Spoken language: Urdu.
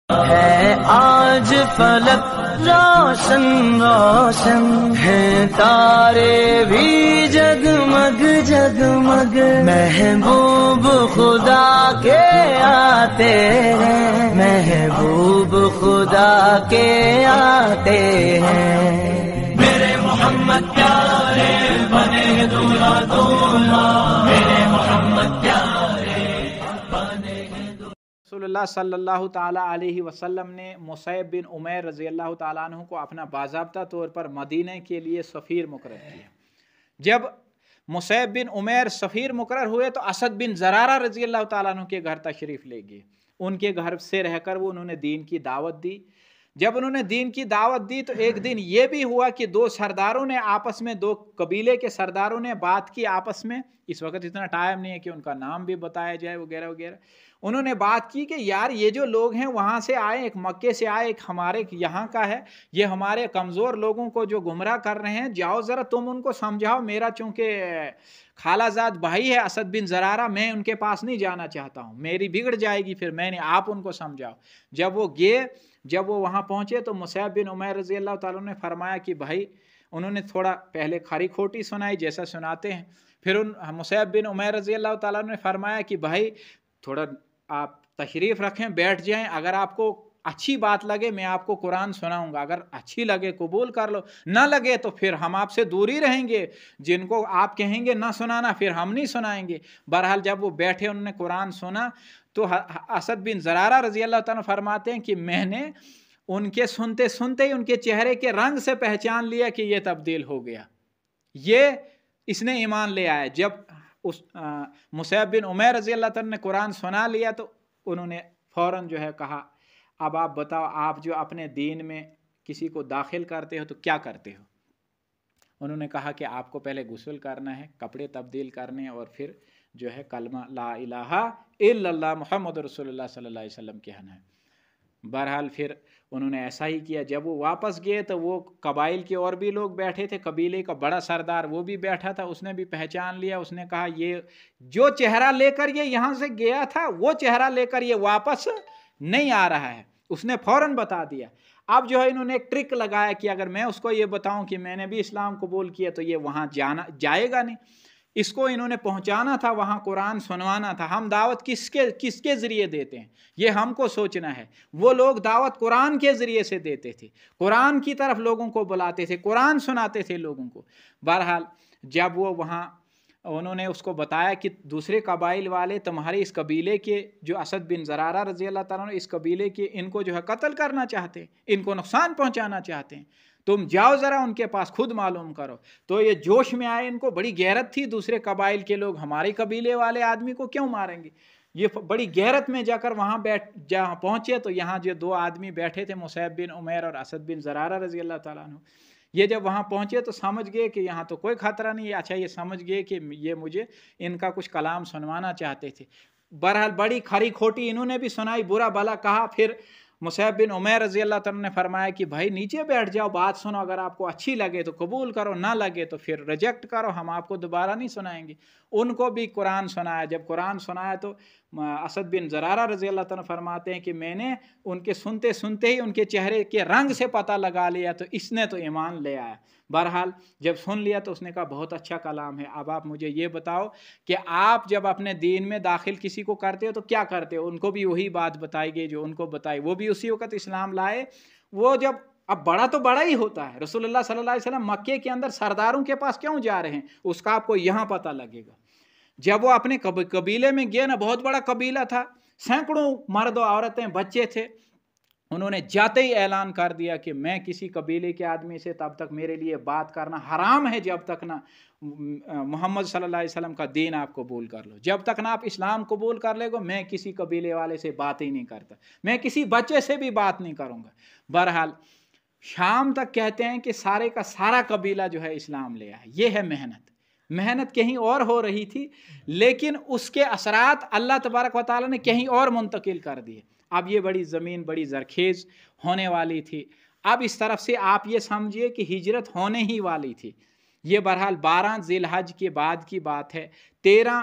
ہے آج فلک روشن روشن ہے، تارے بھی جگمگ جگمگ، محبوب خدا کے آتے ہیں، محبوب خدا کے آتے ہیں۔ میرے محمد پیارے بنے دولہا دولہا، میرے محمد پیارے رسول اللہ صلی اللہ تعالیٰ علیہ وسلم نے مصعب بن عمیر رضی اللہ تعالیٰ عنہ کو اپنا باضابطہ طور پر مدینہ کے لیے سفیر مقرر کیا۔ جب مصعب بن عمیر سفیر مقرر ہوئے تو اسد بن زرارہ رضی اللہ تعالیٰ عنہ کے گھر تشریف لے گئے۔ ان کے گھر سے رہ کر انہوں نے دین کی دعوت دی۔ جب انہوں نے دین کی دعوت دی تو ایک دن یہ بھی ہوا کہ دو سرداروں نے آپس میں، دو قبیلے کے سرداروں نے بات کی آپس میں۔ اس وقت اتنا ٹائم نہیں ہے کہ ان کا نام بھی بتایا جائے وغیرہ وغیرہ۔ انہوں نے بات کی کہ یار یہ جو لوگ ہیں وہاں سے آئے، ایک مکے سے آئے، ایک ہمارے یہاں کا ہے، یہ ہمارے کمزور لوگوں کو جو گمراہ کر رہے ہیں، جاؤ ذرا تم ان کو سمجھاؤ۔ میرا چونکہ خالہ زاد بھائی ہے اسد بن زرارہ، میں ان کے پاس نہیں جانا چاہتا ہوں، میری بگڑ جائے گی، پھر میں نے آپ ان کو سمجھاؤ۔ جب وہ گئے، جب وہ وہاں پہنچے تو مصعب بن عمیر رضی اللہ تعالیٰ نے فرمایا کہ بھائی، انہوں نے تھوڑا پہلے کھری کھوٹی سنائی جیسا سناتے ہیں، پھر مصعب بن عمیر رضی اللہ تعالیٰ نے فرمایا کہ بھائی تھوڑا آپ تشریف رکھیں، بیٹھ جائیں، اگر آپ کو اچھی بات لگے میں آپ کو قرآن سناؤں گا، اگر اچھی لگے قبول کر لو، نہ لگے تو پھر ہم آپ سے دور ہی رہیں گے، جن کو آپ کہیں گے نہ سنانا پھر ہم نہیں سنائیں گے۔ بہرحال جب وہ بیٹھے انہوں نے قرآن سنا تو اسد بن زرارہ رضی اللہ تعالیٰ فرماتے ہیں کہ میں نے ان کے سنتے سنتے ہی ان کے چہرے کے رنگ سے پہچان لیا کہ یہ تبدیل ہو گیا، یہ اس نے ایمان لے آیا۔ جب اس مصعب بن عمیر رضی اللہ تعالیٰ نے قرآن سنا لیا تو انہوں نے فوراً جو ہے کہا اب آپ بتاؤ، آپ جو اپنے دین میں کسی کو داخل کرتے ہو تو کیا کرتے ہو؟ انہوں نے کہا کہ آپ کو پہلے غسل کرنا ہے، کپڑے تبدیل کرنے ہیں، اور پھر جو ہے کلمہ لا الہ الا اللہ محمد رسول اللہ صلی اللہ علیہ وسلم کہنا ہے۔ بہرحال پھر انہوں نے ایسا ہی کیا۔ جب وہ واپس گئے تو وہ قبائل کے اور بھی لوگ بیٹھے تھے، قبیلے کا بڑا سردار وہ بھی بیٹھا تھا، اس نے بھی پہچان لیا۔ اس نے کہا یہ جو چہرہ لے کر یہ یہاں سے گیا تھا وہ چہرہ لے کر یہ واپس نہیں آ رہا ہے، اس نے فوراً بتا دیا۔ اب جو ہے انہوں نے ایک ٹرک لگایا کہ اگر میں اس کو یہ بتاؤں کہ میں نے بھی اسلام قبول کیا تو یہ وہاں جائے گا نہیں، اس کو انہوں نے پہنچانا تھا، وہاں قرآن سنوانا تھا۔ ہم دعوت کس کے ذریعے دیتے ہیں یہ ہم کو سوچنا ہے۔ وہ لوگ دعوت قرآن کے ذریعے سے دیتے تھے، قرآن کی طرف لوگوں کو بلاتے تھے، قرآن سناتے تھے لوگوں کو۔ بہرحال جب وہ وہاں انہوں نے اس کو بتایا کہ دوسرے قبائل والے تمہارے اس قبیلے کے جو اسد بن زرارہ رضی اللہ تعالیٰ عنہ اس قبیلے کے، ان کو جو ہے قتل کرنا چاہتے ہیں، ان کو نقصان پہنچانا چاہتے ہیں، تم جاؤ ذرا ان کے پاس خود معلوم کرو۔ تو یہ جوش میں آئے، ان کو بڑی غیرت تھی، دوسرے قبائل کے لوگ ہمارے قبیلے والے آدمی کو کیوں ماریں گے، یہ بڑی غیرت میں جا کر وہاں جہاں پہنچے تو یہاں جو دو آدمی بیٹھے تھے مصعب بن عمیر اور اسد بن زرارہ رضی اللہ تعالیٰ عنہ، یہ جب وہاں پہنچے تو سمجھ گئے کہ یہاں تو کوئی خطرہ نہیں ہے۔ اچھا یہ سمجھ گئے کہ یہ مجھے ان کا کچھ کلام سنوانا چاہتے تھے۔ بہرحال بڑی کھری کھوٹی انہوں نے بھی سنائی، برا بھلا کہا۔ پھر مصعب بن عمیر رضی اللہ تعالیٰ نے فرمایا کہ بھائی نیچے بیٹھ جاؤ، بات سنو، اگر آپ کو اچھی لگے تو قبول کرو، نہ لگے تو پھر ریجیکٹ کرو، ہم آپ کو دوبارہ نہیں سنائیں گے۔ ان کو بھی قرآن سنایا۔ جب قرآن سنایا تو اسد بن زرارہ رضی اللہ تعالیٰ فرماتے ہیں کہ میں نے ان کے سنتے سنتے ہی ان کے چہرے کے رنگ سے پتہ لگا لیا تو اس نے تو ایمان لے آیا۔ بہرحال جب سن لیا تو اس نے کہا بہت اچھا کلام ہے، اب آپ مجھے یہ بتاؤ کہ آپ جب اپنے دین میں داخل کسی کو کرتے ہو تو کیا کرتے ہو؟ ان کو بھی وہی بات بتائی گئی جو ان کو بتائی، وہ بھی اسی وقت اسلام لائے۔ وہ جب اب بڑا تو بڑا ہی ہوتا ہے، رسول اللہ صلی اللہ علیہ وسلم مکے کے اندر سرداروں کے پاس کیوں جا رہے ہیں، اس کا آپ کو یہاں پتہ لگے گا۔ جب وہ اپنے قبیلے میں گئے نا، بہت بڑا قبیلہ تھا، سینکڑوں مرد و عورتیں بچے تھے، انہوں نے جاتے ہی اعلان کر دیا کہ میں کسی قبیلے کے آدمی سے تب تک میرے لیے بات کرنا حرام ہے جب تک نہ محمد صلی اللہ علیہ وسلم کا دین آپ قبول کر لو، جب تک نہ آپ اسلام قبول کر لے گو میں کسی قبیلے والے سے بات ہی نہیں کرتا، میں کسی بچے سے بھی بات نہیں کروں گا۔ بہرحال شام تک کہتے ہیں کہ سارے کا سارا قبیلہ جو ہے اسلام لے آیا۔ یہ ہے محنت کہیں اور ہو رہی تھی، لیکن اس کے اثرات اللہ تبارک و تعالیٰ نے کہیں اور منتقل کر دیے۔ اب یہ بڑی زمین بڑی زرخیز ہونے والی تھی۔ اب اس طرف سے آپ یہ سمجھیے کہ ہجرت ہونے ہی والی تھی۔ یہ بہرحال 12 ذی الحج کے بعد کی بات ہے۔ 13